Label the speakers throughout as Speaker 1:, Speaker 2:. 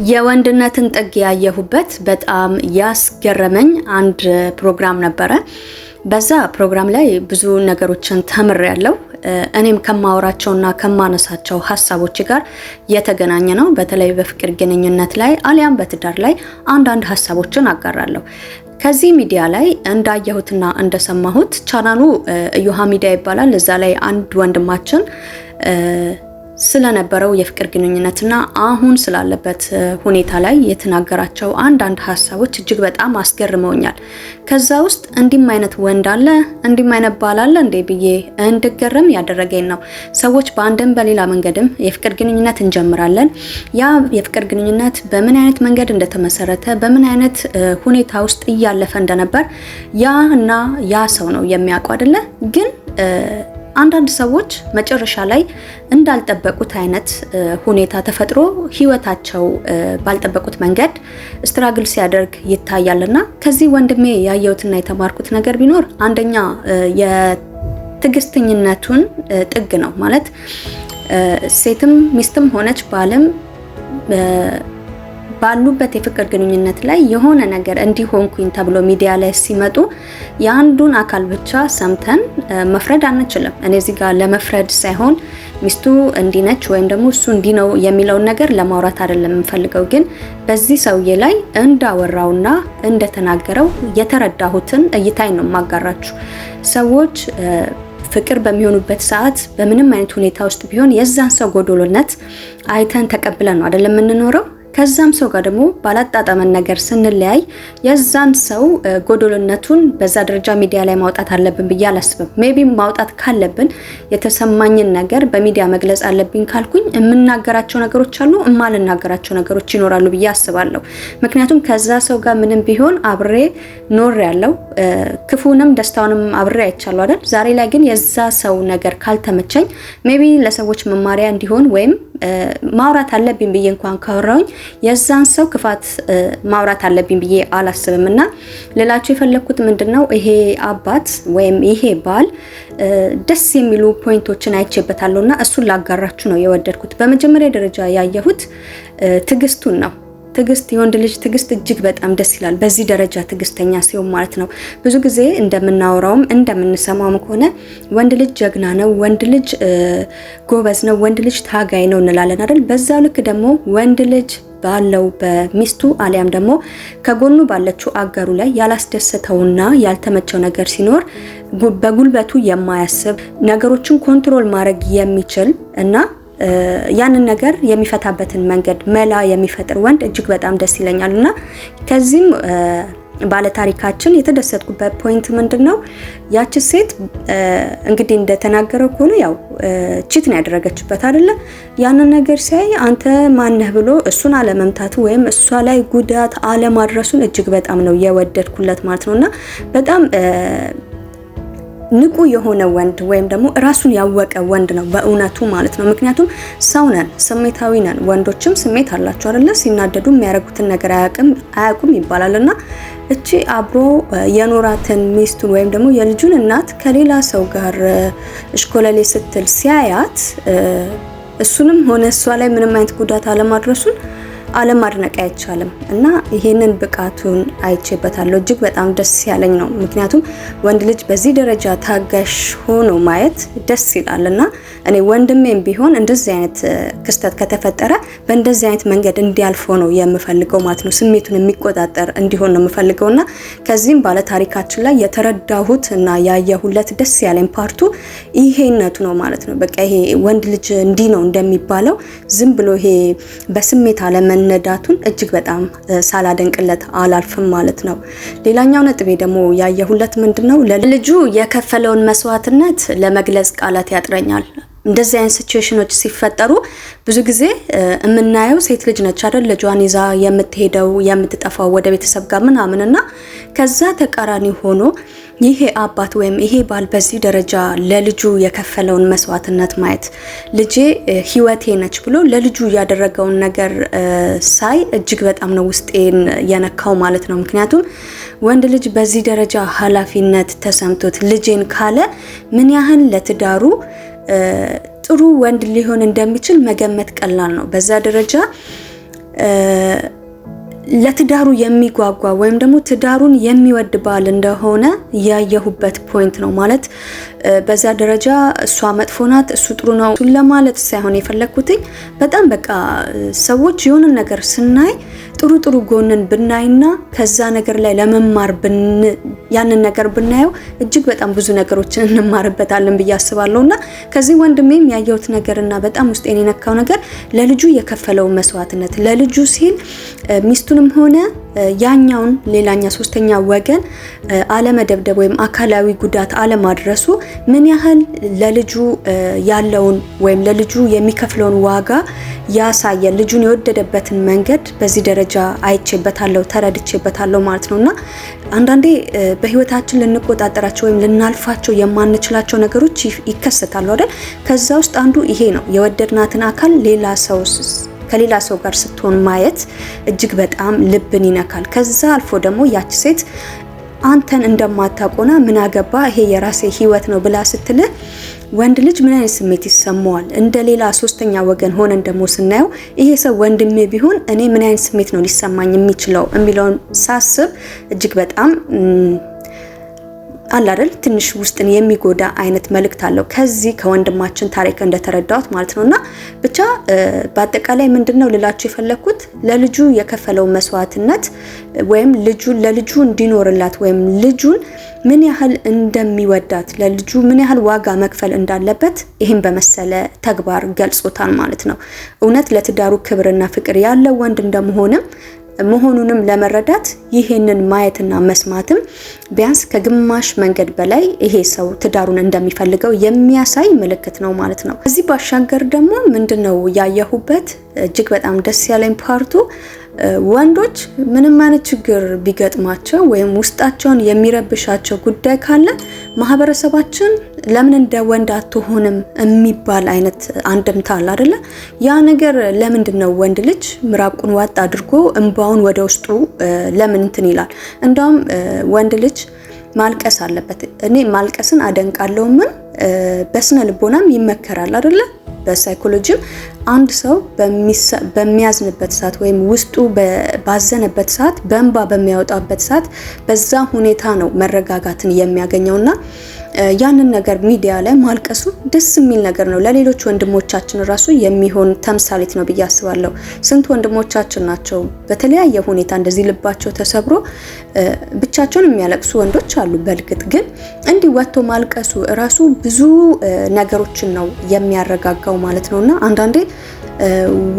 Speaker 1: የወንድነትን ጥግ ያየሁበት በጣም ያስገረመኝ አንድ ፕሮግራም ነበረ። በዛ ፕሮግራም ላይ ብዙ ነገሮችን ተምሬያለሁ። እኔም ከማወራቸውና ከማነሳቸው ሀሳቦች ጋር የተገናኘ ነው። በተለይ በፍቅር ግንኙነት ላይ አሊያም በትዳር ላይ አንዳንድ ሀሳቦችን አጋራለሁ። ከዚህ ሚዲያ ላይ እንዳየሁትና እንደሰማሁት ቻናሉ እዮሃ ሚዲያ ይባላል። እዛ ላይ አንድ ወንድማችን ስለነበረው የፍቅር ግንኙነትና አሁን ስላለበት ሁኔታ ላይ የተናገራቸው አንዳንድ ሀሳቦች እጅግ በጣም አስገርመውኛል። ከዛ ውስጥ እንዲም አይነት ወንድ አለ፣ እንዲም አይነት ባል አለ እንዴ ብዬ እንድገረም ያደረገኝ ነው። ሰዎች በአንድም በሌላ መንገድም የፍቅር ግንኙነት እንጀምራለን። ያ የፍቅር ግንኙነት በምን አይነት መንገድ እንደተመሰረተ፣ በምን አይነት ሁኔታ ውስጥ እያለፈ እንደነበር ያና ያ ሰው ነው የሚያውቀው አይደለ? ግን አንዳንድ ሰዎች መጨረሻ ላይ እንዳልጠበቁት አይነት ሁኔታ ተፈጥሮ ህይወታቸው ባልጠበቁት መንገድ ስትራግል ሲያደርግ ይታያልና ከዚህ ወንድሜ ያየሁትና የተማርኩት ነገር ቢኖር አንደኛ የትዕግስተኝነቱን ጥግ ነው። ማለት ሴትም ሚስትም ሆነች ባልም ባሉበት የፍቅር ግንኙነት ላይ የሆነ ነገር እንዲሆንኩኝ ተብሎ ሚዲያ ላይ ሲመጡ የአንዱን አካል ብቻ ሰምተን መፍረድ አንችልም። እኔ እዚህ ጋር ለመፍረድ ሳይሆን ሚስቱ እንዲነች ወይም ደግሞ እሱ እንዲህ ነው የሚለውን ነገር ለማውራት አይደለም የምፈልገው። ግን በዚህ ሰውዬ ላይ እንዳወራውና እንደተናገረው የተረዳሁትን እይታኝ ነው ማጋራችሁ። ሰዎች ፍቅር በሚሆኑበት ሰዓት በምንም አይነት ሁኔታ ውስጥ ቢሆን የዛን ሰው ጎዶሎነት አይተን ተቀብለን ነው አይደለም የምንኖረው። ከዛም ሰው ጋር ደግሞ ባላጣጣመን ነገር ስንለያይ የዛን ሰው ጎዶሎነቱን በዛ ደረጃ ሚዲያ ላይ ማውጣት አለብን ብዬ አላስብም። ሜቢ ማውጣት ካለብን የተሰማኝን ነገር በሚዲያ መግለጽ አለብኝ ካልኩኝ የምናገራቸው ነገሮች አሉ፣ የማልናገራቸው ነገሮች ይኖራሉ ብዬ አስባለሁ። ምክንያቱም ከዛ ሰው ጋር ምንም ቢሆን አብሬ ኖር ያለው ክፉንም ደስታውንም አብሬ አይቻለሁ አይደል? ዛሬ ላይ ግን የዛ ሰው ነገር ካልተመቸኝ ሜቢ ለሰዎች መማሪያ እንዲሆን ወይም ማውራት አለብኝ ብዬ እንኳን ካወራውኝ የዛን ሰው ክፋት ማውራት አለብኝ ብዬ አላስብም። እና ሌላችሁ የፈለኩት ምንድነው ይሄ አባት ወይም ይሄ ባል ደስ የሚሉ ፖይንቶችን አይቼበታለሁና እሱን ላጋራችሁ ነው የወደድኩት። በመጀመሪያ ደረጃ ያየሁት ትዕግስቱን ነው። ትዕግስት፣ የወንድ ልጅ ትዕግስት እጅግ በጣም ደስ ይላል። በዚህ ደረጃ ትዕግስተኛ ሲሆን ማለት ነው። ብዙ ጊዜ እንደምናወራውም እንደምንሰማውም ከሆነ ወንድ ልጅ ጀግና ነው፣ ወንድ ልጅ ጎበዝ ነው፣ ወንድ ልጅ ታጋይ ነው እንላለን አይደል? በዛው ልክ ደግሞ ወንድ ልጅ ባለው በሚስቱ አሊያም ደግሞ ከጎኑ ባለችው አጋሩ ላይ ያላስደሰተውና ያልተመቸው ነገር ሲኖር በጉልበቱ የማያስብ ነገሮችን ኮንትሮል ማድረግ የሚችል እና ያንን ነገር የሚፈታበትን መንገድ መላ የሚፈጥር ወንድ እጅግ በጣም ደስ ይለኛል። እና ከዚህም ባለታሪካችን የተደሰትኩበት ፖይንት ምንድነው? ያቺ ሴት እንግዲህ እንደተናገረው ከሆነ ያው ቺት ነው ያደረገችበት አይደለ? ያንን ነገር ሲያይ አንተ ማነህ ብሎ እሱን አለመምታቱ ወይም እሷ ላይ ጉዳት አለማድረሱን እጅግ በጣም ነው የወደድኩለት ማለት ነውና በጣም ንቁ የሆነ ወንድ ወይም ደግሞ ራሱን ያወቀ ወንድ ነው በእውነቱ ማለት ነው። ምክንያቱም ሰው ነን፣ ስሜታዊ ነን። ወንዶችም ስሜት አላቸው አይደለ? ሲናደዱ የሚያደርጉትን ነገር አያውቁም ይባላልና እቺ አብሮ የኖራትን ሚስቱን ወይም ደግሞ የልጁን እናት ከሌላ ሰው ጋር እሽኮለሌ ስትል ሲያያት እሱንም ሆነ እሷ ላይ ምንም አይነት ጉዳት አለማድረሱን አለማድነቅ አይቻልም። እና ይሄንን ብቃቱን አይቼበታለሁ። እጅግ በጣም ደስ ያለኝ ነው። ምክንያቱም ወንድ ልጅ በዚህ ደረጃ ታጋሽ ሆኖ ማየት ደስ ይላልና እኔ ወንድሜም ቢሆን እንደዚህ አይነት ክስተት ከተፈጠረ በእንደዚህ አይነት መንገድ እንዲያልፎ ነው የምፈልገው ማለት ነው። ስሜቱን የሚቆጣጠር እንዲሆን ነው የምፈልገውና ከዚህም ባለ ታሪካችን ላይ የተረዳሁት እና ያየሁለት ደስ ያለኝ ፓርቱ ይሄነቱ ነው ማለት ነው። በቃ ይሄ ወንድ ልጅ እንዲህ ነው እንደሚባለው ዝም ብሎ ይሄ በስሜት ነዳቱን እጅግ በጣም ሳላደንቅለት አላልፍም ማለት ነው። ሌላኛው ነጥቤ ደግሞ ያየሁለት ምንድነው ለልጁ የከፈለውን መስዋዕትነት ለመግለጽ ቃላት ያጥረኛል። እንደዚህ አይነት ሲቹዌሽኖች ሲፈጠሩ ብዙ ጊዜ የምናየው ሴት ልጅ ነች አይደል? ልጇን ይዛ የምትሄደው የምትጠፋው ወደ ቤተሰብ ጋር ምናምንና ከዛ ተቃራኒ ሆኖ ይሄ አባት ወይም ይሄ ባል በዚህ ደረጃ ለልጁ የከፈለውን መስዋዕትነት ማየት ልጄ ህይወቴ ነች ብሎ ለልጁ ያደረገውን ነገር ሳይ እጅግ በጣም ነው ውስጤን የነካው ማለት ነው። ምክንያቱም ወንድ ልጅ በዚህ ደረጃ ኃላፊነት ተሰምቶት ልጄን ካለ ምን ያህል ለትዳሩ ጥሩ ወንድ ሊሆን እንደሚችል መገመት ቀላል ነው። በዛ ደረጃ ለትዳሩ የሚጓጓ ወይም ደግሞ ትዳሩን የሚወድ ባል እንደሆነ ያየሁበት ፖይንት ነው ማለት በዛ ደረጃ እሷ መጥፎ ናት እሱ ጥሩ ነው ለማለት ሳይሆን የፈለኩትኝ በጣም በቃ ሰዎች የሆነ ነገር ስናይ ጥሩ ጎንን ብናይና ከዛ ነገር ላይ ለመማር ያንን ነገር ብናየው እጅግ በጣም ብዙ ነገሮችን እንማርበታለን ብዬ አስባለሁና ከዚህ ወንድሜም ያየሁት ነገርና በጣም ውስጤን የነካው ነገር ለልጁ የከፈለው መስዋዕትነት ለልጁ ሲል ሚስቱንም ሆነ ያኛውን ሌላኛ ሶስተኛ ወገን አለመደብደብ ወይም አካላዊ ጉዳት አለማድረሱ ምን ያህል ለልጁ ያለውን ወይም ለልጁ የሚከፍለውን ዋጋ ያሳየ ልጁን የወደደበትን መንገድ በዚህ ደረጃ አይቼበታለሁ ተረድቼበታለሁ ማለት ነውና አንዳንዴ በህይወታችን ልንቆጣጠራቸው ወይም ልናልፋቸው የማንችላቸው ነገሮች ይከሰታሉ አይደል ከዛ ውስጥ አንዱ ይሄ ነው የወደድናትን አካል ከሌላ ሰው ጋር ስትሆን ማየት እጅግ በጣም ልብን ይነካል ከዛ አልፎ ደግሞ ያቺ ሴት አንተን እንደማታቆና ምን አገባ ይሄ የራሴ ህይወት ነው ብላ ስትልህ ወንድ ልጅ ምን አይነት ስሜት ይሰማዋል እንደሌላ ሶስተኛ ወገን ሆነን ደግሞ ስናየው ይሄ ሰው ወንድሜ ቢሆን እኔ ምን አይነት ስሜት ነው ሊሰማኝ የሚችለው የሚለውን ሳስብ እጅግ በጣም አላደል ትንሽ ውስጥን የሚጎዳ አይነት መልእክት አለው ከዚህ ከወንድማችን ታሪክ እንደተረዳሁት ማለት ነውና ብቻ በአጠቃላይ ምንድነው ልላችሁ የፈለኩት ለልጁ የከፈለው መስዋዕትነት ወይም ለልጁ እንዲኖርላት ወይም ልጁን ምን ያህል እንደሚወዳት ለልጁ ምን ያህል ዋጋ መክፈል እንዳለበት ይሄን በመሰለ ተግባር ገልጾታል ማለት ነው እውነት ለትዳሩ ክብርና ፍቅር ያለው ወንድ መሆኑንም ለመረዳት ይሄንን ማየትና መስማትም ቢያንስ ከግማሽ መንገድ በላይ ይሄ ሰው ትዳሩን እንደሚፈልገው የሚያሳይ ምልክት ነው ማለት ነው እዚህ ባሻገር ደግሞ ምንድነው ያየሁበት እጅግ በጣም ደስ ያለኝ ፓርቱ ወንዶች ምንም አይነት ችግር ቢገጥማቸው ወይም ውስጣቸውን የሚረብሻቸው ጉዳይ ካለ ማህበረሰባችን ለምን እንደ ወንድ አትሆንም የሚባል አይነት አንድምታ አለ አይደለ ያ ነገር ለምንድነው ወንድ ልጅ ምራቁን ዋጥ አድርጎ እንባውን ወደ ውስጡ ለምን እንትን ይላል እንደውም ወንድ ልጅ ማልቀስ አለበት እኔ ማልቀስን አደንቃለሁም በስነ ልቦናም ይመከራል አይደለ በሳይኮሎጂም አንድ ሰው በሚያዝንበት ሰዓት ወይም ውስጡ ባዘነበት ሰዓት በእንባ በሚያወጣበት ሰዓት በዛ ሁኔታ ነው መረጋጋትን የሚያገኘውና ያንን ነገር ሚዲያ ላይ ማልቀሱ ደስ የሚል ነገር ነው ለሌሎች ወንድሞቻችን ራሱ የሚሆን ተምሳሌት ነው ብዬ አስባለሁ ስንት ወንድሞቻችን ናቸው በተለያየ ሁኔታ እንደዚህ ልባቸው ተሰብሮ ብቻቸውን የሚያለቅሱ ወንዶች አሉ በልግጥ ግን እንዲህ ወጥቶ ማልቀሱ ራሱ ብዙ ነገሮችን ነው የሚያረጋጋው ማለት ነውና አንዳንዴ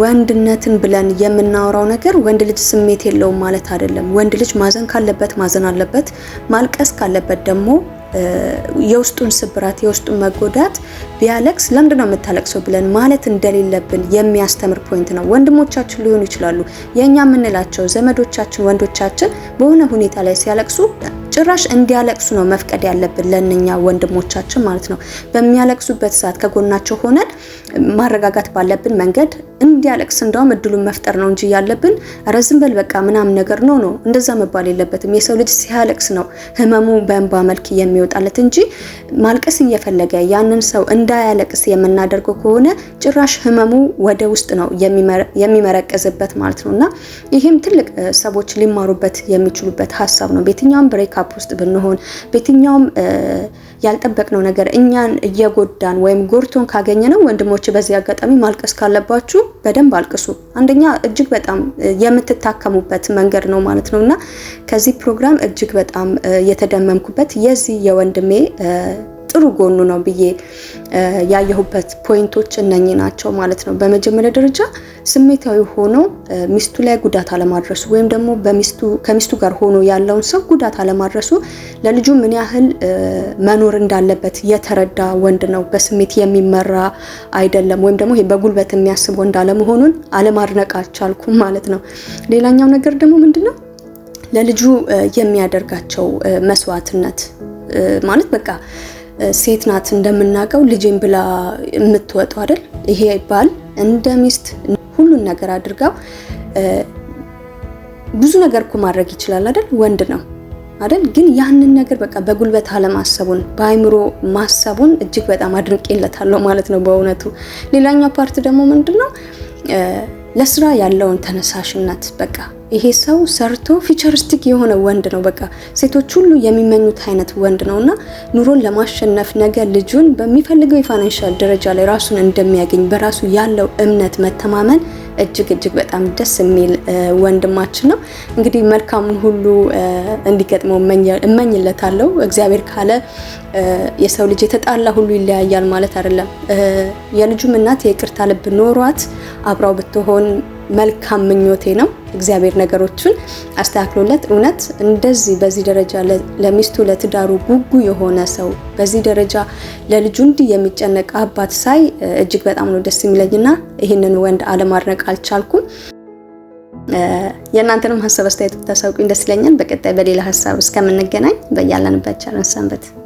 Speaker 1: ወንድነትን ብለን የምናወራው ነገር ወንድ ልጅ ስሜት የለውም ማለት አይደለም ወንድ ልጅ ማዘን ካለበት ማዘን አለበት ማልቀስ ካለበት ደግሞ የውስጡን ስብራት የውስጡን መጎዳት ቢያለቅስ ለምንድነው የምታለቅሰው ብለን ማለት እንደሌለብን የሚያስተምር ፖይንት ነው ወንድሞቻችን ሊሆኑ ይችላሉ የኛ ምንላቸው ዘመዶቻችን ወንዶቻችን በሆነ ሁኔታ ላይ ሲያለቅሱ ጭራሽ እንዲያለቅሱ ነው መፍቀድ ያለብን ለነኛ ወንድሞቻችን ማለት ነው በሚያለቅሱበት ሰዓት ከጎናቸው ሆነን ማረጋጋት ባለብን መንገድ እንዲያለቅስ እንደውም እድሉን መፍጠር ነው እንጂ ያለብን ረዝም በል በቃ ምናምን ነገር ነው እንደዛ መባል የለበትም የሰው ልጅ ሲያለቅስ ነው ህመሙ በእንባ መልክ የሚወጣለት እንጂ ማልቀስ እየፈለገ ያንን ሰው እንዳያለቅስ የምናደርገው ከሆነ ጭራሽ ህመሙ ወደ ውስጥ ነው የሚመረቀዝበት ማለት ነውና ይሄም ትልቅ ሰዎች ሊማሩበት የሚችሉበት ሐሳብ ነው በየትኛውም ብሬክ አፕ ውስጥ ብንሆን በየትኛውም ያልጠበቅነው ነገር እኛን እየጎዳን ወይም ጎርቶን ካገኘነው ወንድሞች በዚህ አጋጣሚ ማልቀስ ካለባችሁ በደንብ አልቅሱ አንደኛ እጅግ በጣም የምትታከሙበት መንገድ ነው ማለት ነውና ከዚህ ፕሮግራም እጅግ በጣም የተደመምኩበት የዚህ የወንድሜ ጥሩ ጎኑ ነው ብዬ ያየሁበት ፖይንቶች እነኚህ ናቸው ማለት ነው በመጀመሪያ ደረጃ ስሜታዊ ሆኖ ሚስቱ ላይ ጉዳት አለማድረሱ ወይም ደግሞ ከሚስቱ ጋር ሆኖ ያለውን ሰው ጉዳት አለማድረሱ ለልጁ ምን ያህል መኖር እንዳለበት የተረዳ ወንድ ነው በስሜት የሚመራ አይደለም ወይም ደግሞ በጉልበት የሚያስብ ወንድ አለመሆኑን አለማድነቅ አልቻልኩም ማለት ነው ሌላኛው ነገር ደግሞ ምንድነው ለልጁ የሚያደርጋቸው መስዋዕትነት ማለት በቃ ሴት ናት እንደምናቀው ልጅን ብላ የምትወጣው አይደል ይሄ ባል እንደ ሚስት ሁሉን ነገር አድርጋው ብዙ ነገር እኮ ማድረግ ይችላል አይደል ወንድ ነው አይደል ግን ያንን ነገር በቃ በጉልበት አለማሰቡን በአይምሮ ማሰቡን እጅግ በጣም አድንቄለታለሁ ማለት ነው በእውነቱ ሌላኛው ፓርት ደግሞ ምንድነው ለስራ ያለውን ተነሳሽነት በቃ ይሄ ሰው ሰርቶ ፊቸሪስቲክ የሆነ ወንድ ነው። በቃ ሴቶች ሁሉ የሚመኙት አይነት ወንድ ነውና ኑሮን ለማሸነፍ ነገ ልጁን በሚፈልገው የፋይናንሻል ደረጃ ላይ ራሱን እንደሚያገኝ በራሱ ያለው እምነት መተማመን እጅግ በጣም ደስ የሚል ወንድማችን ነው። እንግዲህ መልካሙን ሁሉ እንዲገጥመው እመኝለታለሁ። እግዚአብሔር ካለ የሰው ልጅ የተጣላ ሁሉ ይለያያል ማለት አይደለም። የልጁም እናት የይቅርታ ልብ ኖሯት አብራው ብትሆን መልካም ምኞቴ ነው። እግዚአብሔር ነገሮችን አስተካክሎለት እውነት እንደዚህ በዚህ ደረጃ ለሚስቱ ለትዳሩ ጉጉ የሆነ ሰው በዚህ ደረጃ ለልጁ እንዲህ የሚጨነቅ አባት ሳይ እጅግ በጣም ነው ደስ የሚለኝና ይህንን ወንድ አለማድነቅ አልቻልኩም። የእናንተንም ሀሳብ አስተያየት ብታሳውቁኝ ደስ ይለኛል። በቀጣይ በሌላ ሀሳብ እስከምንገናኝ በያለንበት ቸር ሰንብቱ።